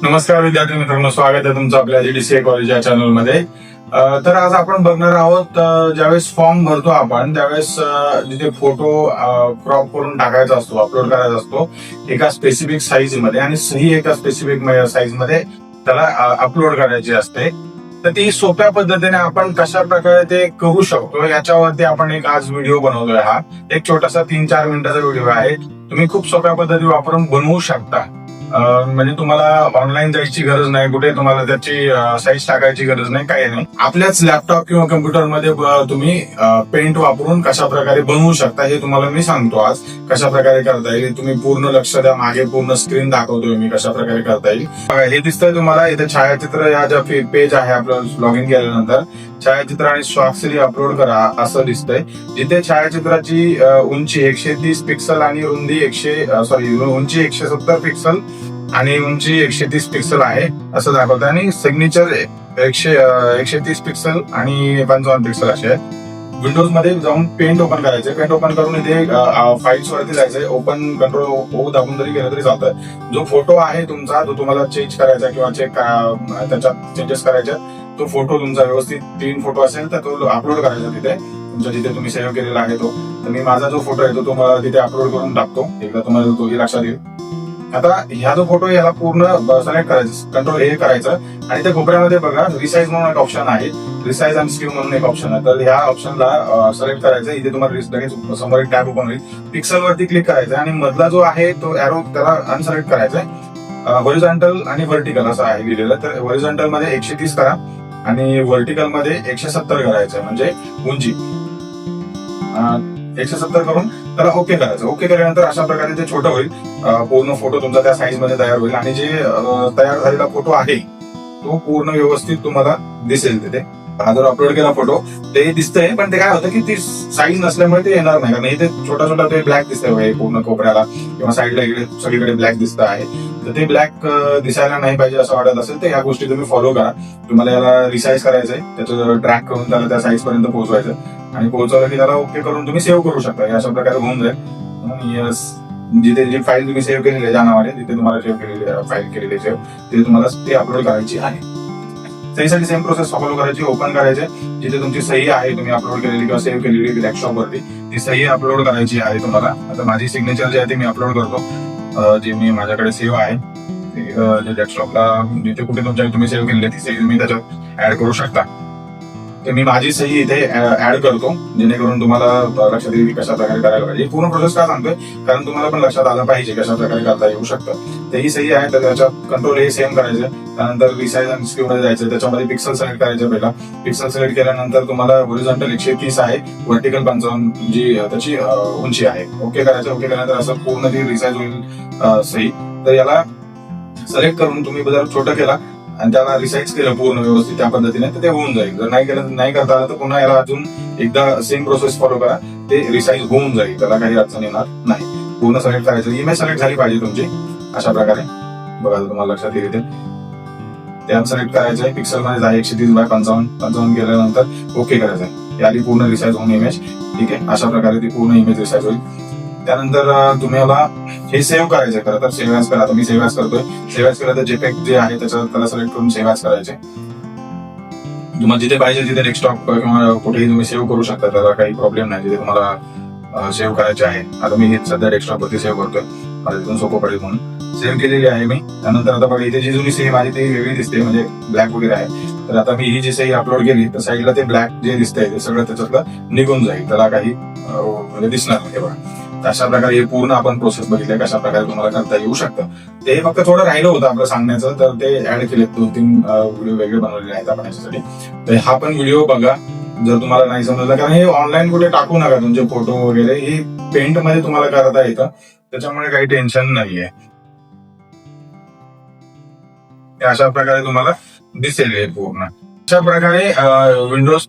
नमस्कार विद्यार्थी मित्रांनो, स्वागत आहे तुमचं आपल्या जीडीसीए कॉलेज या चॅनल मध्ये. तर आज आपण बघणार आहोत ज्यावेळेस फॉर्म भरतो आपण त्यावेळेस जिथे फोटो क्रॉप करून टाकायचा असतो, अपलोड करायचा असतो एका स्पेसिफिक साईज मध्ये आणि सही एका स्पेसिफिक साईज मध्ये त्याला अपलोड करायची असते. तर ती सोप्या पद्धतीने आपण कशा प्रकारे ते करू शकतो याच्यावरती आपण एक आज व्हिडिओ बनवतोय. हा एक छोटासा 3-4 मिनिटाचा व्हिडिओ आहे. तुम्ही खूप सोप्या पद्धती वापरून बनवू शकता. म्हणजे तुम्हाला ऑनलाईन जायची गरज नाही, कुठे तुम्हाला त्याची साईज टाकायची गरज नाही, काही नाही. आपल्याच लॅपटॉप किंवा कम्प्युटरमध्ये तुम्ही पेंट वापरून कशा प्रकारे बनवू शकता हे तुम्हाला मी सांगतो आज. कशा प्रकारे करता येईल तुम्ही पूर्ण लक्ष द्या. मागे पूर्ण स्क्रीन दाखवतोय मी कशा प्रकारे करता येईल. हे दिसतंय तुम्हाला इथे छायाचित्र या ज्या पेज आहे आपलं लॉग इन केल्यानंतर छायाचित्र आणि स्वाक्षरी अपलोड करा असं दिसतंय. जिथे छायाचित्राची उंची 130 पिक्सल आणि रुंदी उंची 170 पिक्सल आणि उंची 130 पिक्सल आहे असं दाखवतं आणि सिग्नेचर 130 पिक्सल आणि 55 पिक्सल असे आहे. विंडोज मध्ये जाऊन पेंट ओपन करायचे. पेंट ओपन करून इथे फाईल्स वरती जायचंय. ओपन कंट्रोल ओ दाबून जरी केलं तरी चालतंय. जो फोटो आहे तुमचा जो तुम्हाला चेंज करायचा किंवा त्याच्यात चेंजेस करायचे तो फोटो तुमचा व्यवस्थित 3 फोटो असेल तर तो अपलोड करायचा तिथे तुमच्या जिथे तुम्ही सेव्ह केलेला आहे तो. तर मी माझा जो फोटो आहे तो तुम्हाला तिथे अपलोड करून टाकतो. एकदा तुम्हाला तोही लक्षात येईल. आता ह्या जो फोटो याला पूर्ण सिलेक्ट करायचं, कंट्रोल ए करायचं आणि त्या कोपऱ्यामध्ये बघा रिसाइज म्हणून एक ऑप्शन आहे. रिसाइज अँड स्क्यू म्हणून एक ऑप्शन आहे. तर ह्या ऑप्शनला सिलेक्ट करायचं. इथे तुम्हाला लगेच समोर एक टॅब ओपन होईल. पिक्सल वरती क्लिक करायचं आणि मधला जो आहे तो एरो त्याला अनसिलेक्ट करायचा आहे. हॉरिझॉन्टल आणि व्हर्टिकल असं आहे लिहिलेलं. तर हॉरिझॉन्टल मध्ये 130 करा आणि व्हर्टिकल मध्ये 170 करायचं म्हणजे उंची 170 करून त्याला ओके करायचं. ओके केल्यानंतर अशा प्रकारे ते छोटं होईल. पूर्ण फोटो तुमचा त्या साईज मध्ये तयार होईल आणि जे तयार झालेला फोटो आहे तो पूर्ण व्यवस्थित तुम्हाला दिसेल तिथे. हा जर अपलोड केला फोटो ते दिसतंय पण ते काय होतं की ती साईज नसल्यामुळे ते येणार नाही. कारण इथे छोटा छोटा ते ब्लॅक दिसतंय पूर्ण कोपऱ्याला किंवा साईडला इकडे सगळीकडे ब्लॅक दिसत आहे. तर ते ब्लॅक दिसायला नाही पाहिजे असं वाटत असेल तर ह्या गोष्टी तुम्ही फॉलो करा. तुम्हाला याला रिसाइज करायचंय, त्याचं ट्रॅक करून त्याला त्या साईज पर्यंत पोहोचवायचं आणि पोहोचवलं की त्याला ओके करून तुम्ही सेव्ह करू शकता. अशा प्रकारे होऊन जाईल. यस, जिथे जी फाईल तुम्ही सेव्ह केलेली आहे ज्या नावाने तिथे तुम्हाला सेव्ह केलेली फाईल केलेली आहे तिथे तुम्हाला ती अपलोड करायची आहे. सहीसाठी सेम प्रोसेस फॉलो करायची. ओपन करायचे. जिथे तुमची सही आहे तुम्ही अपलोड केलेली किंवा सेव्ह केलेली लॅपटॉप वरती ती सही अपलोड करायची आहे तुम्हाला. आता माझी सिग्नेचर जी आहे ती मी अपलोड करतो. जी मी माझ्याकडे सेव्ह आहे डेस्कटॉपला जिथे कुठे तुम्ही सेव्ह केलेली ती सही तुम्ही त्याच्यात ऍड करू शकता. तर मी माझी सही इथे ऍड करतो जेणेकरून तुम्हाला लक्षात येईल कशा प्रकारे करायला पाहिजे. पूर्ण प्रोसेस का सांगतोय कारण तुम्हाला पण लक्षात आलं पाहिजे कशा प्रकारे करता येऊ शकतं. तर ही सही आहे तर त्याच्यात कंट्रोल ए सेम करायचं. त्यानंतर रिसाइज आणि स्क्यू मध्ये जायचं. त्याच्यामध्ये पिक्सल सिलेक्ट करायचं. पहिला पिक्सल सिलेक्ट केल्यानंतर तुम्हाला हॉरिझॉन्टल 130 आहे, व्हर्टिकल 55 जी त्याची उंची आहे. ओके करायचं. ओके केल्यानंतर असं पूर्ण ती रिसाइज होईल सही. तर याला सिलेक्ट करून तुम्ही जर छोटं केला आणि त्याला रिसाइज केलं पूर्ण व्यवस्थित त्या पद्धतीने तर ते होऊन जाईल. जर नाही करता आलं तर पुन्हा याला अजून एकदा सेम प्रोसेस फॉलो करा. ते रिसाइज होऊन जाईल. त्याला काही अडचण येणार नाही. पूर्ण सिलेक्ट करायचं. इमेज सिलेक्ट झाली पाहिजे तुमची अशा प्रकारे. बघा तुम्हाला लक्षात येईल ते त्या सिलेक्ट करायचं आहे. पिक्सल मध्ये जाय 130x55 केल्यानंतर ओके करायचं आहे. याली पूर्ण रिसाइज होऊन इमेज. ठीक आहे, अशा प्रकारे ती पूर्ण इमेज रिसाइज होईल. त्यानंतर तुम्हाला हे सेव्ह करायचं. खरं तर सेव्ह ॲज करा. आता मी सेव्ह ॲज करतोय. सेव्ह ॲज केलं तर जेपेग जे आहे त्याला सिलेक्ट करून सेव्ह ॲज करायचे. तुम्हाला जिथे पाहिजे तिथे डेस्कटॉप किंवा कुठेही तुम्ही सेव्ह करू शकता. त्याला काही प्रॉब्लेम नाही. जिथे तुम्हाला सेव्ह करायचे आहे. आता मी हे सध्या डेस्कटॉप वरती सेव्ह करतोय मला तिथून सोपं पडेल म्हणून सेव्ह केलेली आहे मी. त्यानंतर आता बघा इथे जी जुनी सही माझी ती वेगळी दिसते म्हणजे ब्लॅक वगैरे आहे. तर आता मी ही जी सही अपलोड केली तर साईडला ते ब्लॅक जे दिसतंय ते सगळं त्याच्यातलं निघून जाईल. त्याला काही म्हणजे दिसणार नाही. बघा अशा प्रकारे हे पूर्ण आपण प्रोसेस बघितली कशा प्रकारे तुम्हाला करता येऊ शकतं. ते फक्त थोडं राहिलं होतं आपलं सांगण्याचं तर ते ऍड केले. 2-3 व्हिडिओ वेगळे बनवलेले आहेत आपण याच्यासाठी. तर हा पण व्हिडिओ बघा जर तुम्हाला नाही समजलं. कारण हे ऑनलाईन कुठे टाकू नका तुमचे फोटो वगैरे. हे पेंट मध्ये तुम्हाला करता येतं त्याच्यामुळे काही टेन्शन नाहीये. अशा प्रकारे तुम्हाला दिसेल हे पूर्ण. अशा प्रकारे विंडोज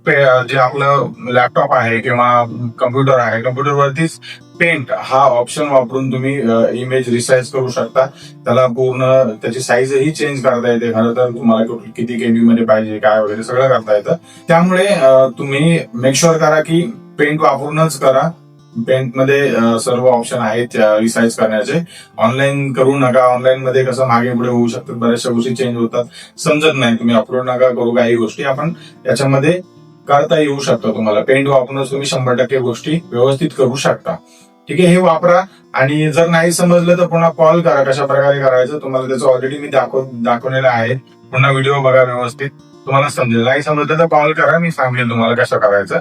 जे आपलं लॅपटॉप आहे किंवा कम्प्युटर आहे कम्प्युटरवरतीच पेंट हा ऑप्शन वापरून तुम्ही इमेज रिसाइज करू शकता. त्याला पूर्ण त्याची साईजही चेंज करता येते. खरं तर तुम्हाला किती केबी मध्ये पाहिजे काय वगैरे सगळं करता येतं. त्यामुळे तुम्ही मेक शुअर करा की पेंट वापरूनच करा. पेंट मध्ये सर्व ऑप्शन आहेत रिसाइज करण्याचे. ऑनलाईन करू नका. ऑनलाईन मध्ये कसं मागे पुढे होऊ शकतात, बऱ्याचशा गोष्टी चेंज होतात, समजत नाही. तुम्ही अपलोड नका करू काही गोष्टी, आपण याच्यामध्ये करता येऊ शकतो. तुम्हाला पेंट वापरूनच तुम्ही 100% गोष्टी व्यवस्थित करू शकता. ठीक आहे, हे वापरा. आणि जर नाही समजलं तर पुन्हा कॉल करा, कशा प्रकारे करायचं तुम्हाला त्याचं ऑलरेडी मी दाखवलेलं आहे. पुन्हा व्हिडिओ बघा, व्यवस्थित तुम्हाला समजेल. नाही समजलं तर कॉल करा, मी सांगेल तुम्हाला कसं करायचं.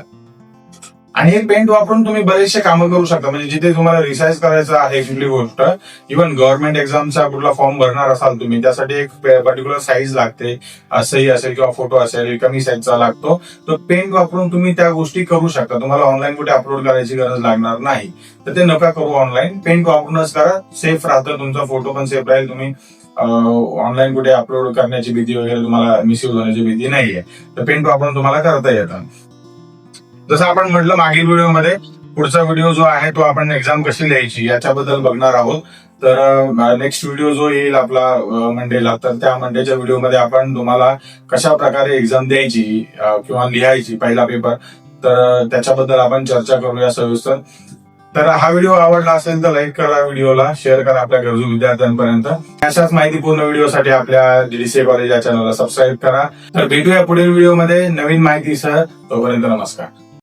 आणि हे पेंट वापरून तुम्ही बरेचसे कामं करू शकता. म्हणजे जिथे तुम्हाला रिसाइज करायचं आहे कुठली गोष्ट, इव्हन गव्हर्नमेंट एक्झामचा कुठला फॉर्म भरणार असाल तुम्ही, त्यासाठी एक पर्टिक्युलर साईज लागते, सही असेल किंवा फोटो असेल, कमी साईजचा लागतो. तर पेंट वापरून तुम्ही त्या गोष्टी करू शकता. तुम्हाला ऑनलाईन कुठे अपलोड करायची गरज लागणार नाही. तर ते नका करू ऑनलाईन, पेंट वापरूनच करा. सेफ राहतं, तुमचा फोटो पण सेफ राहील. तुम्ही ऑनलाईन कुठे अपलोड करण्याची भीती वगैरे, तुम्हाला मिसयूज होण्याची भीती नाहीये. तर पेंट वापरून तुम्हाला करता येतं. जसं आपण म्हटलं मागील व्हिडिओमध्ये, पुढचा व्हिडिओ जो आहे तो आपण एक्झाम कशी लिहायची याच्याबद्दल बघणार आहोत. तर नेक्स्ट व्हिडिओ जो येईल आपला मंडेला, तर त्या मंडेच्या व्हिडिओमध्ये आपण तुम्हाला कशा प्रकारे एक्झाम द्यायची किंवा लिहायची पहिला पेपर, तर त्याच्याबद्दल आपण चर्चा करूया सविस्तर. तर हा व्हिडिओ आवडला असेल तर लाईक करा, व्हिडिओला शेअर करा आपल्या गरजू विद्यार्थ्यांपर्यंत. अशाच माहितीपूर्ण व्हिडिओसाठी आपल्या DDCA कॉलेज या चॅनलला सबस्क्राईब करा. तर भेटूया पुढील व्हिडिओमध्ये नवीन माहितीसह. तोपर्यंत नमस्कार.